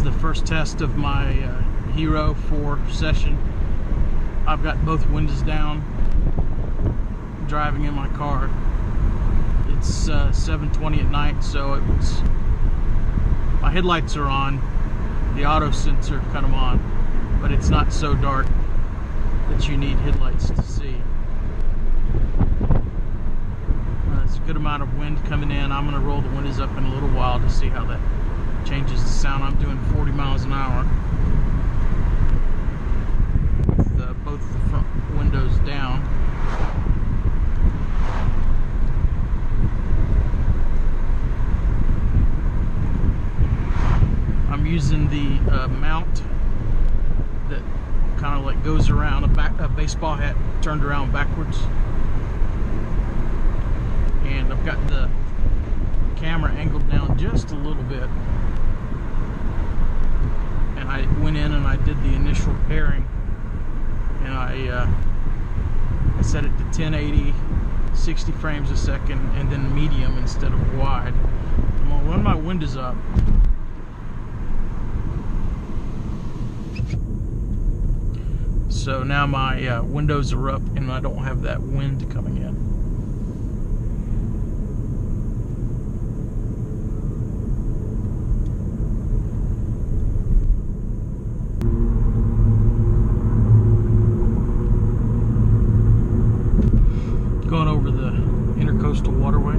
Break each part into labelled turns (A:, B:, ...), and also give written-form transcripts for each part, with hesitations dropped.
A: is the first test of my Hero 4 session. I've got both windows down, driving in my car. It's 7:20 at night, so my headlights are on, the auto sensor cut them on, but it's not so dark that you need headlights to see. There's a good amount of wind coming in. I'm going to roll the windows up in a little while to see how that changes the sound. I'm doing 40 miles an hour with both the front windows down. I'm using the mount that kind of like goes around a baseball hat turned around backwards, and I've got the camera angled down just a little bit, and I went in and I did the initial pairing, and I set it to 1080 60 frames a second, and then medium instead of wide. I'm gonna run my windows up. So now my windows are up and I don't have that wind coming in. Going over the intercoastal waterway,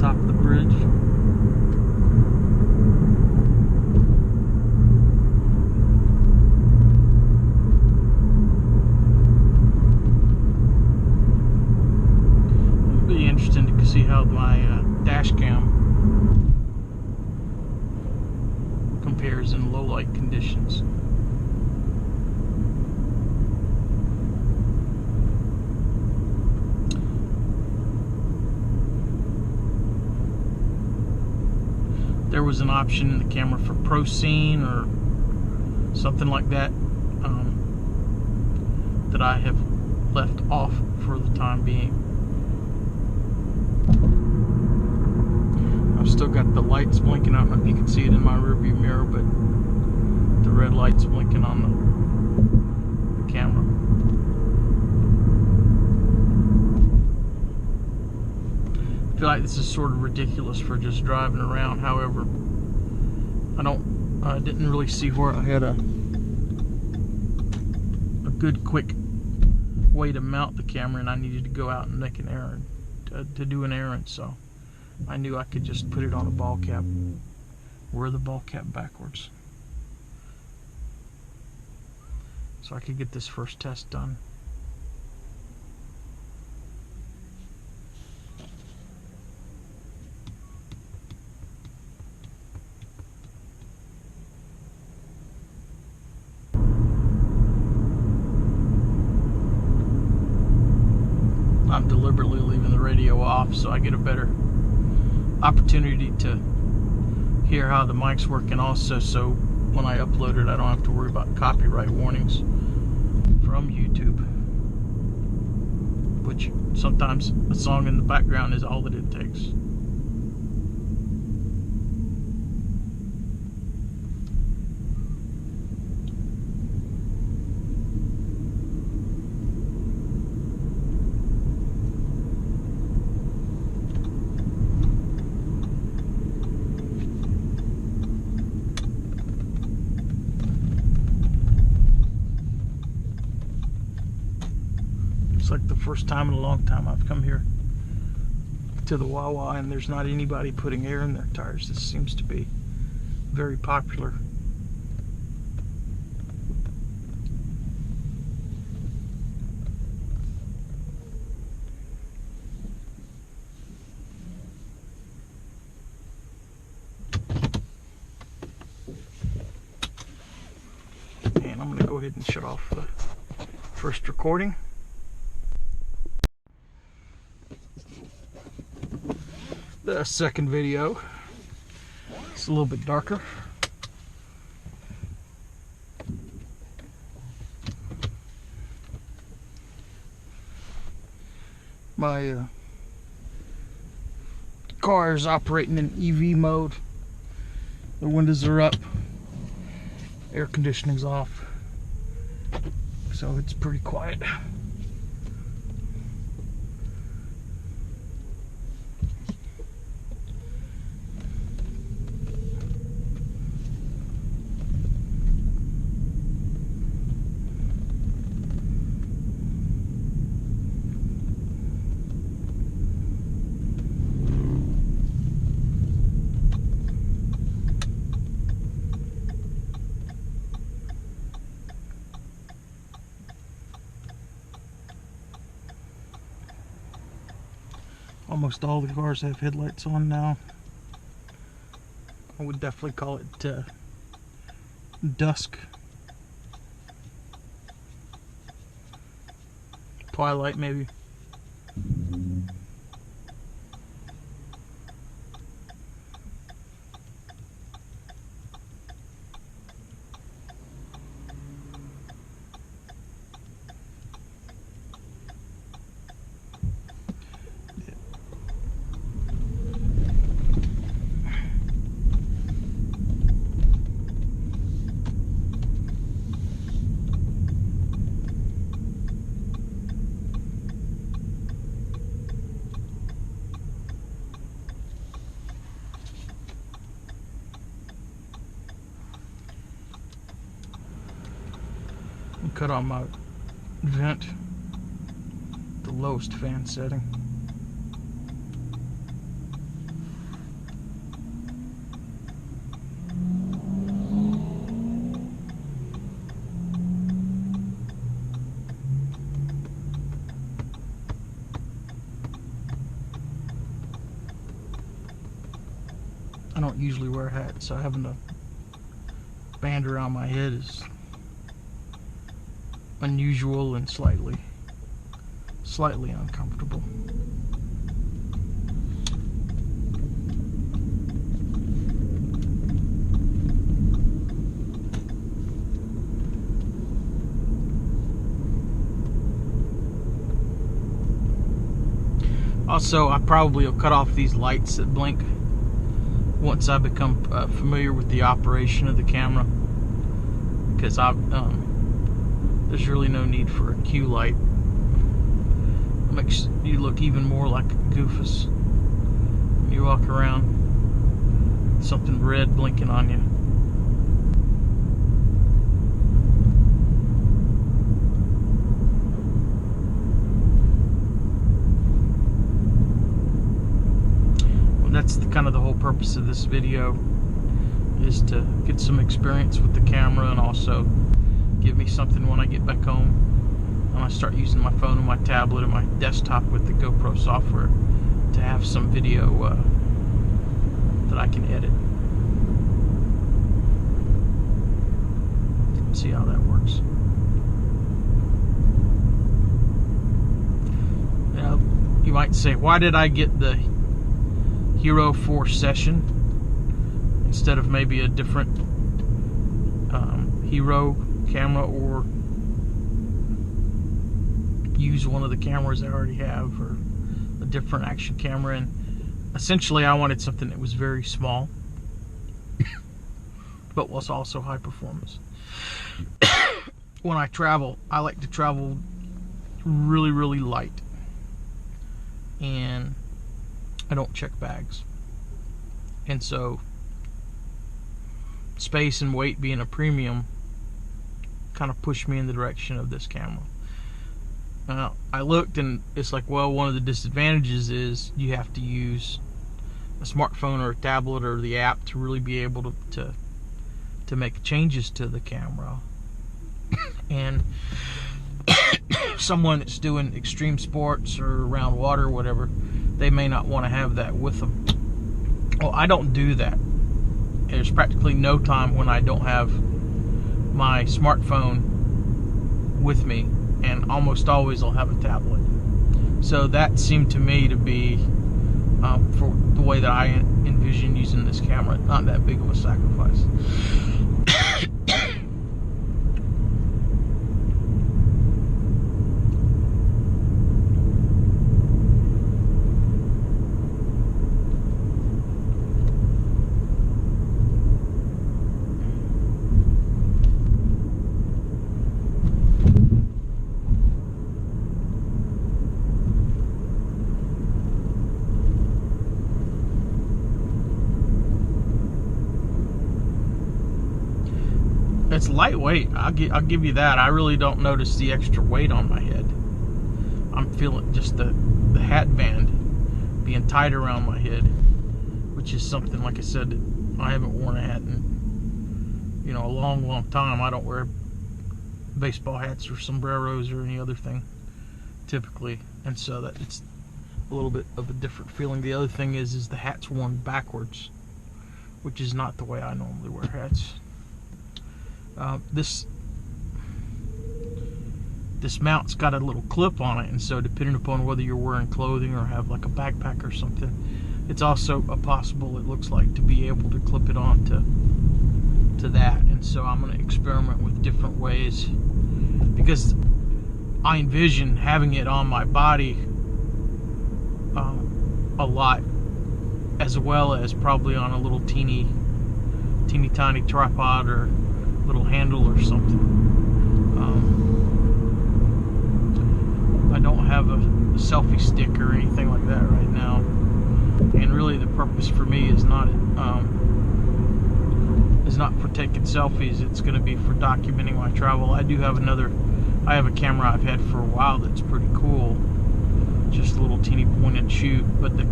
A: top of the bridge. Interesting to see how my dash cam compares in low light conditions. There was an option in the camera for Pro Scene or something like that that I have left off for the time being. I've still got the lights blinking. I don't know if you can see it in my rearview mirror, but the red light's blinking on the camera. I feel like this is sort of ridiculous for just driving around. However, I didn't really see where I had a good quick way to mount the camera, and I needed to go out and make an errand to do an errand, so I knew I could just put it on a ball cap, wear the ball cap backwards, so I could get this first test done. I'm deliberately leaving the radio off so I get a better opportunity to hear how the mic's working, also so when I upload it I don't have to worry about copyright warnings from YouTube, which sometimes a song in the background is all that it takes. It's like the first time in a long time I've come here to the Wawa and there's not anybody putting air in their tires. This seems to be very popular. And I'm going to go ahead and shut off the first recording. The second video, it's a little bit darker. My car is operating in EV mode The windows are up, air conditioning's off, so it's pretty quiet. Almost all the cars have headlights on now. I would definitely call it dusk. Twilight, maybe. Cut on my vent, the lowest fan setting. I don't usually wear hats, so having a band around my head is unusual and slightly uncomfortable. Also, I probably will cut off these lights that blink once I become familiar with the operation of the camera, because there's really no need for a cue light. It makes you look even more like a goofus when you walk around with something red blinking on you. Well, that's kind of the whole purpose of this video, is to get some experience with the camera and also give me something when I get back home and I start using my phone and my tablet and my desktop with the GoPro software to have some video that I can edit. See how that works. Now, you might say, why did I get the Hero 4 Session instead of maybe a different Hero camera, or use one of the cameras I already have, or a different action camera? And essentially I wanted something that was very small but was also high performance. When I travel, I like to travel really light, and I don't check bags, and so space and weight being a premium kind of pushed me in the direction of this camera. I looked and it's like, well, one of the disadvantages is you have to use a smartphone or a tablet or the app to really be able to make changes to the camera. And someone that's doing extreme sports or around water or whatever, they may not want to have that with them. Well, I don't do that. There's practically no time when I don't have my smartphone with me, and almost always I'll have a tablet. So that seemed to me to be, for the way that I envision using this camera, not that big of a sacrifice. it's lightweight. I'll give you that. I really don't notice the extra weight on my head. I'm feeling just the hat band being tight around my head, which is something, like I said, I haven't worn a hat in, a long time. I don't wear baseball hats or sombreros or any other thing typically, and so that it's a little bit of a different feeling. The other thing is the hat's worn backwards, which is not the way I normally wear hats. This mount's got a little clip on it, and so depending upon whether you're wearing clothing or have like a backpack or something, it's also possible, it looks like, to be able to clip it on to that. And so I'm going to experiment with different ways, because I envision having it on my body a lot, as well as probably on a little teeny tiny tripod or little handle or something. I don't have a selfie stick or anything like that right now, and really the purpose for me is not for taking selfies. It's going to be for documenting my travel. I have a camera I've had for a while that's pretty cool, just a little teeny point and shoot, but the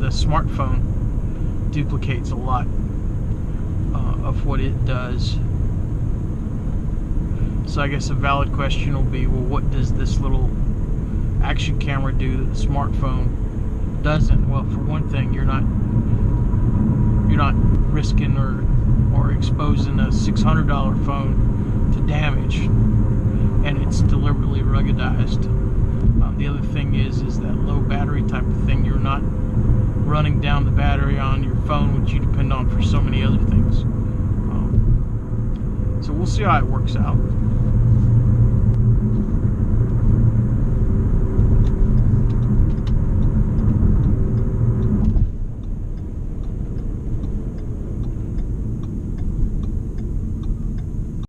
A: smartphone duplicates a lot of what it does. So I guess a valid question will be, well, what does this little action camera do that the smartphone doesn't? Well, for one thing, you're not risking or exposing a $600 phone to damage, and it's deliberately ruggedized. The other thing is that low battery type of thing. You're not running down the battery on your phone, which you depend on for so many other things. So we'll see how it works out.